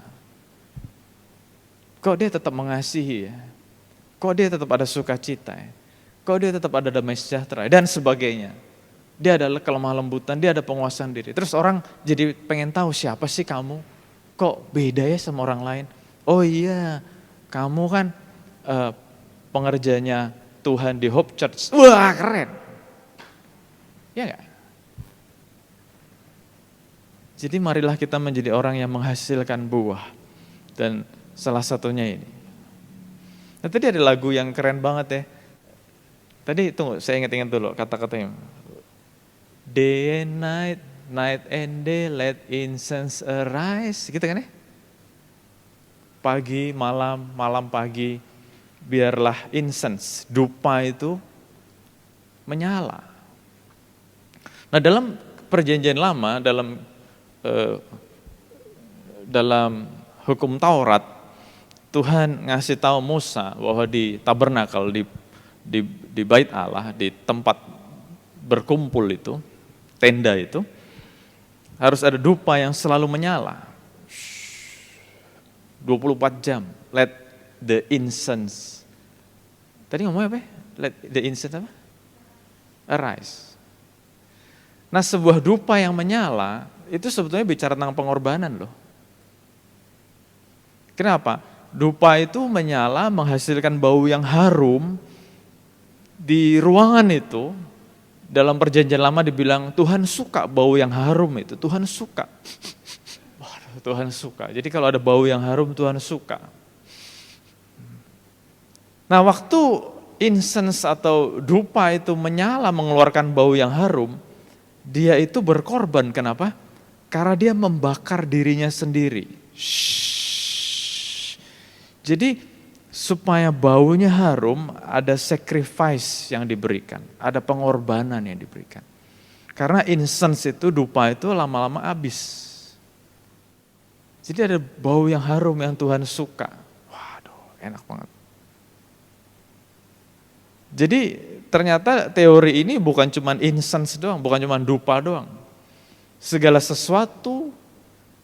Kok dia tetap mengasihi ya? Kok dia tetap ada sukacita ya? Kok dia tetap ada damai sejahtera dan sebagainya. Dia adalah kelemah lembutan, dia ada penguasaan diri. Terus orang jadi pengen tahu siapa sih kamu? Kok beda ya sama orang lain? Oh iya, kamu kan pengerjanya Tuhan di Hope Church. Wah keren. Ya enggak? Jadi marilah kita menjadi orang yang menghasilkan buah. Dan salah satunya ini. Nah, tadi ada lagu yang keren banget ya. Tadi tunggu, saya ingat-ingat dulu kata-katanya. Day and night, night and day, let incense arise. Gitu kan ya? Pagi, malam, malam, pagi, biarlah incense, dupa itu menyala. Nah dalam perjanjian lama, dalam hukum Taurat, Tuhan ngasih tahu Musa bahwa di tabernakel, di bait Allah, di tempat berkumpul itu, tenda itu, harus ada dupa yang selalu menyala. 24 jam, let the incense. Tadi ngomongnya apa? Let the incense apa? Arise. Nah sebuah dupa yang menyala, itu sebetulnya bicara tentang pengorbanan loh. Kenapa? Dupa itu menyala menghasilkan bau yang harum. Di ruangan itu, dalam perjanjian lama dibilang Tuhan suka bau yang harum itu, Tuhan suka. Tuhan suka. Jadi kalau ada bau yang harum Tuhan suka. Nah waktu incense atau dupa itu menyala mengeluarkan bau yang harum, dia itu berkorban. Kenapa? Karena dia membakar dirinya sendiri. Jadi supaya baunya harum ada sacrifice yang diberikan, ada pengorbanan yang diberikan. Karena incense itu, dupa itu lama-lama habis. Jadi ada bau yang harum yang Tuhan suka. Waduh, enak banget. Jadi ternyata teori ini bukan cuma incense doang, bukan cuma dupa doang. Segala sesuatu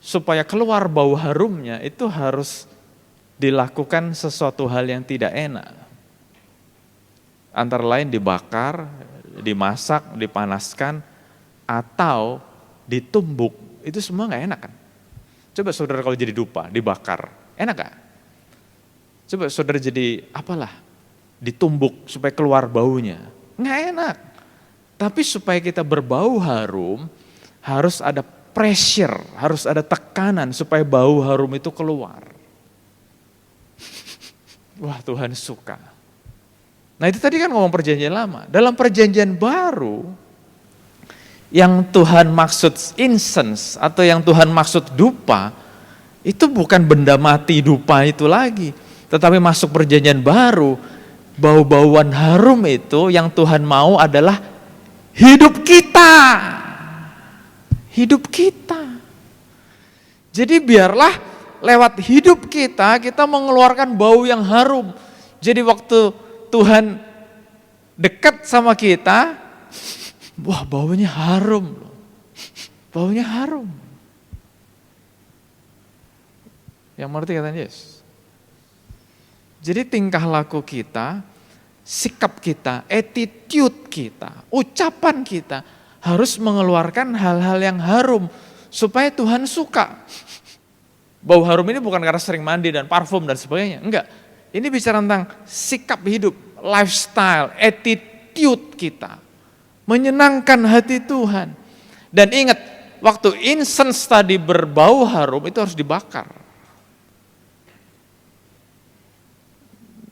supaya keluar bau harumnya itu harus dilakukan sesuatu hal yang tidak enak. Antara lain dibakar, dimasak, dipanaskan, atau ditumbuk. Itu semua gak enak kan? Coba saudara kalau jadi dupa, dibakar, enak gak? Coba saudara jadi apalah, ditumbuk supaya keluar baunya. Gak enak. Tapi supaya kita berbau harum, harus ada pressure, harus ada tekanan supaya bau harum itu keluar. Wah, Tuhan suka. Nah, itu tadi kan ngomong perjanjian lama. Dalam perjanjian baru, yang Tuhan maksud incense atau yang Tuhan maksud dupa, itu bukan benda mati dupa itu lagi. Tetapi masuk perjanjian baru, bau-bauan harum itu yang Tuhan mau adalah hidup kita. Hidup kita. Jadi biarlah lewat hidup kita, kita mengeluarkan bau yang harum. Jadi waktu Tuhan dekat sama kita, wah baunya harum. Baunya harum. Yang mengerti katanya Yesus. Jadi tingkah laku kita, sikap kita, attitude kita, ucapan kita, harus mengeluarkan hal-hal yang harum supaya Tuhan suka. Bau harum ini bukan karena sering mandi dan parfum dan sebagainya, enggak. Ini bicara tentang sikap hidup, lifestyle, attitude kita. Menyenangkan hati Tuhan. Dan ingat, waktu incense tadi berbau harum itu harus dibakar.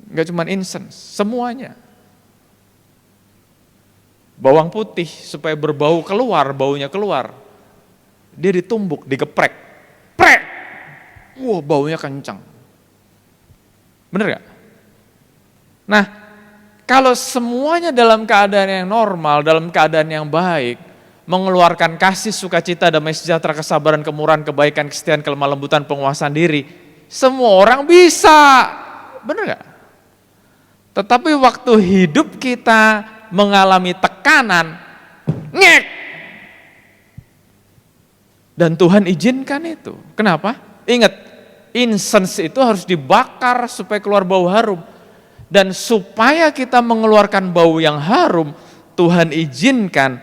Enggak cuma incense, semuanya. Bawang putih supaya berbau keluar, baunya keluar. Dia ditumbuk, digeprek. Prek! Wah, baunya kencang. Bener gak? Nah, kalau semuanya dalam keadaan yang normal, dalam keadaan yang baik, mengeluarkan kasih, sukacita, damai sejahtera, kesabaran, kemurahan, kebaikan, kesetiaan, kelemah lembutan, penguasaan diri, semua orang bisa. Bener gak? Tetapi waktu hidup kita mengalami tekanan, ngek. Dan Tuhan izinkan itu. Kenapa? Ingat, incense itu harus dibakar supaya keluar bau harum. Dan supaya kita mengeluarkan bau yang harum, Tuhan izinkan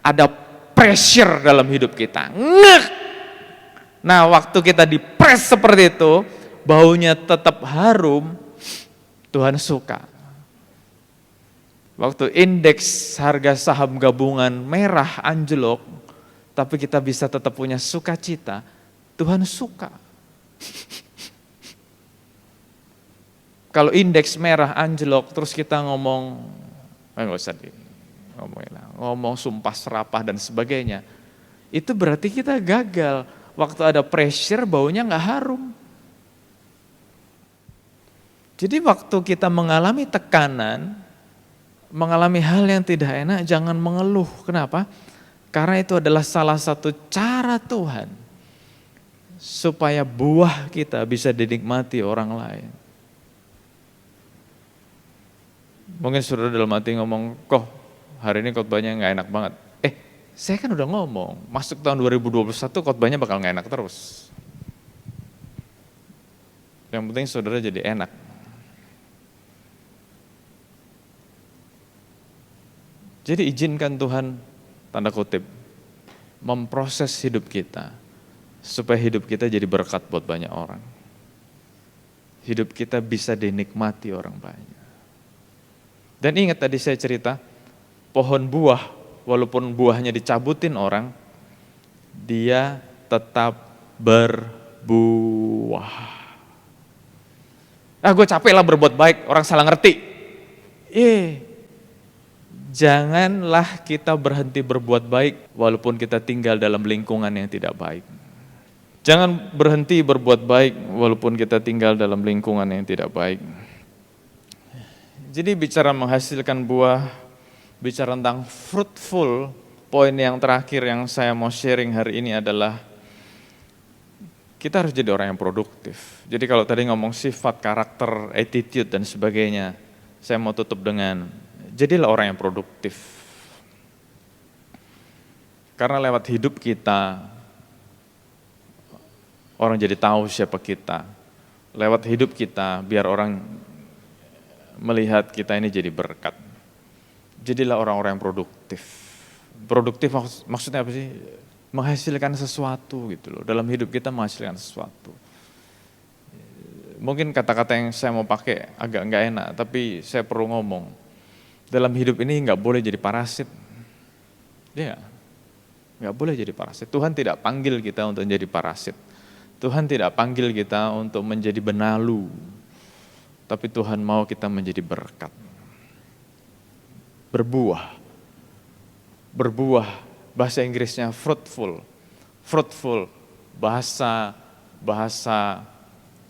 ada pressure dalam hidup kita. Ngek. Nah, waktu kita dipres seperti itu, baunya tetap harum, Tuhan suka. Waktu indeks harga saham gabungan merah anjlok, tapi kita bisa tetap punya sukacita, Tuhan suka. Kalau indeks merah anjlok, terus kita ngomong, nggak usah ngomong sumpah serapah dan sebagainya, itu berarti kita gagal. Waktu ada pressure, baunya nggak harum. Jadi waktu kita mengalami tekanan, mengalami hal yang tidak enak, jangan mengeluh. Kenapa? Karena itu adalah salah satu cara Tuhan supaya buah kita bisa dinikmati orang lain. Mungkin saudara dalam hati ngomong, kok hari ini khotbahnya nggak enak banget. Saya kan udah ngomong, masuk tahun 2021 khotbahnya bakal nggak enak terus. Yang penting saudara jadi enak. Jadi izinkan Tuhan, tanda kutip, memproses hidup kita, supaya hidup kita jadi berkat buat banyak orang. Hidup kita bisa dinikmati orang banyak. Dan ingat tadi saya cerita, pohon buah, walaupun buahnya dicabutin orang, dia tetap berbuah. Gue capek lah berbuat baik, orang salah ngerti. Janganlah kita berhenti berbuat baik walaupun kita tinggal dalam lingkungan yang tidak baik. Jangan berhenti berbuat baik walaupun kita tinggal dalam lingkungan yang tidak baik. Jadi bicara menghasilkan buah, bicara tentang fruitful, poin yang terakhir yang saya mau sharing hari ini adalah kita harus jadi orang yang produktif. Jadi kalau tadi ngomong sifat, karakter, attitude dan sebagainya, saya mau tutup dengan jadilah orang yang produktif. Karena lewat hidup kita, orang jadi tahu siapa kita. Lewat hidup kita, biar orang melihat kita ini jadi berkat. Jadilah orang-orang yang produktif. Produktif maksudnya apa sih? Menghasilkan sesuatu gitu loh. Dalam hidup kita menghasilkan sesuatu. Mungkin kata-kata yang saya mau pakai agak nggak enak, tapi saya perlu ngomong. Dalam hidup ini nggak boleh jadi parasit. Ya, nggak boleh jadi parasit. Tuhan tidak panggil kita untuk menjadi parasit. Tuhan tidak panggil kita untuk menjadi benalu. Tapi Tuhan mau kita menjadi berkat. Berbuah. Berbuah, bahasa Inggrisnya fruitful. Fruitful, bahasa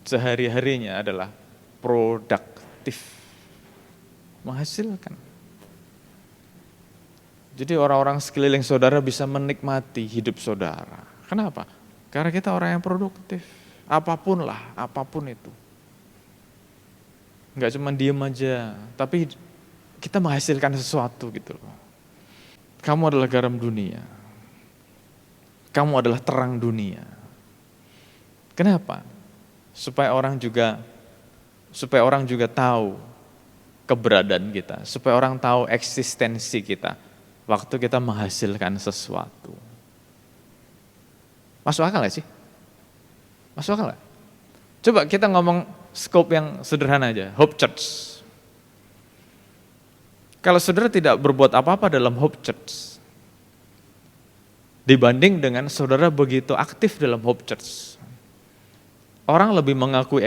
sehari-harinya adalah produktif. Menghasilkan. Jadi orang-orang sekeliling saudara bisa menikmati hidup saudara. Kenapa? Karena kita orang yang produktif. Apapun lah, apapun itu. Enggak cuma diem aja, tapi kita menghasilkan sesuatu gitu loh. Kamu adalah garam dunia. Kamu adalah terang dunia. Kenapa? Supaya orang juga tahu keberadaan kita, supaya orang tahu eksistensi kita waktu kita menghasilkan sesuatu. Masuk akal gak sih? Masuk akal gak? Coba kita ngomong scope yang sederhana aja, Hope Church. Kalau saudara tidak berbuat apa-apa dalam Hope Church, dibanding dengan saudara begitu aktif dalam Hope Church, orang lebih mengakui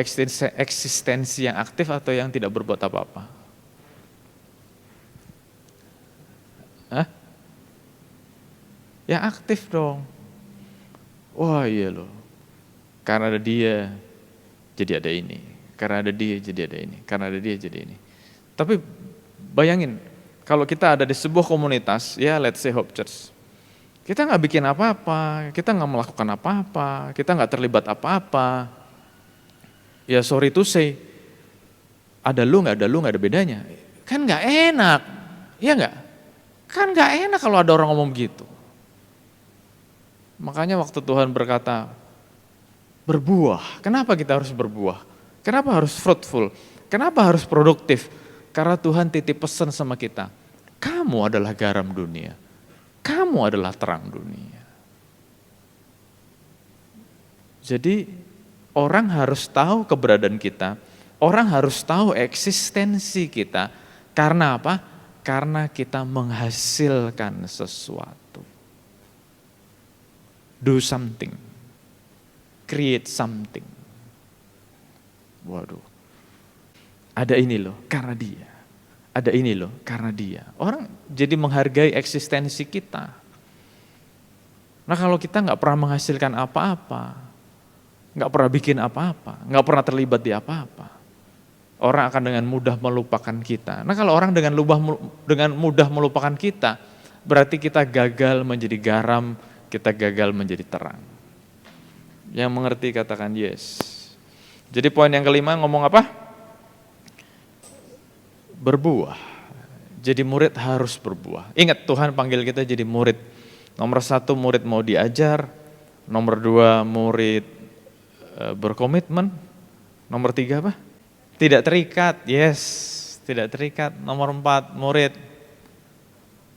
eksistensi yang aktif atau yang tidak berbuat apa-apa? Hah? Yang aktif dong. Wah iya loh, karena ada dia, jadi ada ini. Karena ada dia, jadi ada ini. Karena ada dia, jadi ini. Tapi bayangin, kalau kita ada di sebuah komunitas, ya let's say Hope Church, kita nggak bikin apa-apa, kita nggak melakukan apa-apa, kita nggak terlibat apa-apa. Ya sorry to say, ada lu nggak ada bedanya. Kan nggak enak, ya nggak? Kan nggak enak kalau ada orang ngomong begitu. Makanya waktu Tuhan berkata, berbuah, kenapa kita harus berbuah? Kenapa harus fruitful? Kenapa harus produktif? Karena Tuhan titip pesan sama kita, kamu adalah garam dunia, kamu adalah terang dunia. Jadi orang harus tahu keberadaan kita, orang harus tahu eksistensi kita. Karena apa? Karena kita menghasilkan sesuatu. Do something, create something. Waduh, ada ini loh karena dia, ada ini loh karena dia. Orang jadi menghargai eksistensi kita. Nah kalau kita nggak pernah menghasilkan apa-apa, nggak pernah bikin apa-apa, nggak pernah terlibat di apa-apa, orang akan dengan mudah melupakan kita. Nah kalau orang dengan mudah melupakan kita, berarti kita gagal menjadi garam, kita gagal menjadi terang. Yang mengerti katakan yes. Jadi poin yang kelima ngomong apa? Berbuah. Jadi murid harus berbuah. Ingat Tuhan panggil kita jadi murid. Nomor 1 murid mau diajar. Nomor 2 murid berkomitmen. Nomor 3 apa? Tidak terikat. Yes, tidak terikat. Nomor 4 murid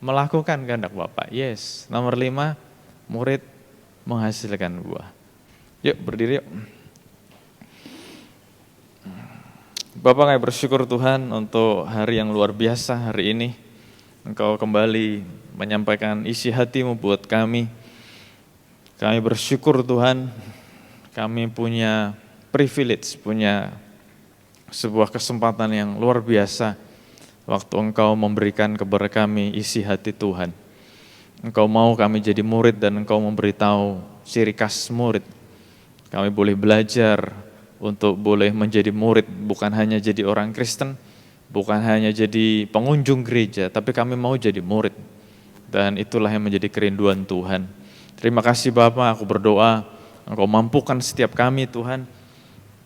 melakukan kehendak Bapa. Yes. Nomor 5 murid menghasilkan buah. Yuk berdiri yuk. Bapak kami bersyukur Tuhan untuk hari yang luar biasa hari ini. Engkau kembali menyampaikan isi hati-Mu buat kami. Kami bersyukur Tuhan, kami punya privilege, punya sebuah kesempatan yang luar biasa waktu Engkau memberikan kepada kami isi hati Tuhan. Engkau mau kami jadi murid dan Engkau memberitahu ciri khas murid. Kami boleh belajar untuk boleh menjadi murid, bukan hanya jadi orang Kristen, bukan hanya jadi pengunjung gereja, tapi kami mau jadi murid. Dan itulah yang menjadi kerinduan Tuhan. Terima kasih Bapa, aku berdoa Engkau mampukan setiap kami Tuhan,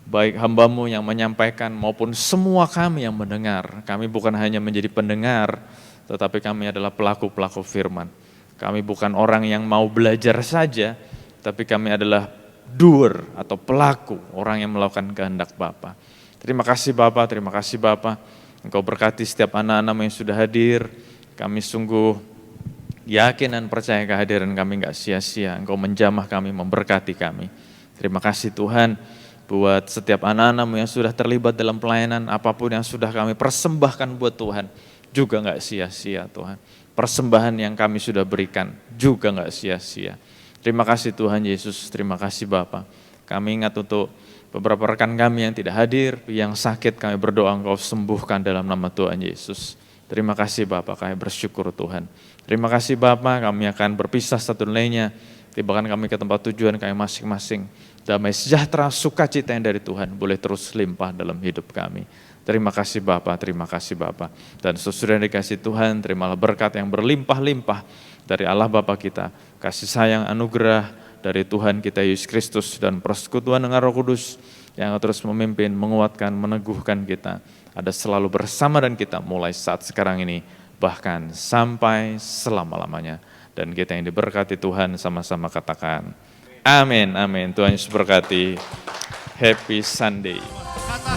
baik hamba-Mu yang menyampaikan maupun semua kami yang mendengar. Kami bukan hanya menjadi pendengar, tetapi kami adalah pelaku-pelaku firman. Kami bukan orang yang mau belajar saja, tapi kami adalah doer atau pelaku, orang yang melakukan kehendak Bapa. Terima kasih Bapa, terima kasih Bapa. Engkau berkati setiap anak-anak yang sudah hadir. Kami sungguh yakin dan percaya kehadiran kami gak sia-sia. Engkau menjamah kami, memberkati kami. Terima kasih Tuhan buat setiap anak-anak yang sudah terlibat dalam pelayanan, apapun yang sudah kami persembahkan buat Tuhan, juga gak sia-sia Tuhan. Persembahan yang kami sudah berikan juga gak sia-sia. Terima kasih Tuhan Yesus, terima kasih Bapa. Kami ingat untuk beberapa rekan kami yang tidak hadir, yang sakit, kami berdoa Engkau sembuhkan dalam nama Tuhan Yesus. Terima kasih Bapa, kami bersyukur Tuhan. Terima kasih Bapa, kami akan berpisah satu lainnya, tibakan kami ke tempat tujuan kami masing-masing. Damai sejahtera, sukacita yang dari Tuhan boleh terus limpah dalam hidup kami. Terima kasih Bapa, terima kasih Bapa. Dan sesudah dikasih Tuhan, terimalah berkat yang berlimpah-limpah dari Allah Bapa kita, kasih sayang anugerah dari Tuhan kita Yesus Kristus dan persekutuan dengan Roh Kudus yang terus memimpin, menguatkan, meneguhkan kita. Ada selalu bersama dan kita mulai saat sekarang ini, bahkan sampai selama-lamanya. Dan kita yang diberkati Tuhan sama-sama katakan, amin, amin. Tuhan Yesus berkati. Happy Sunday. Kata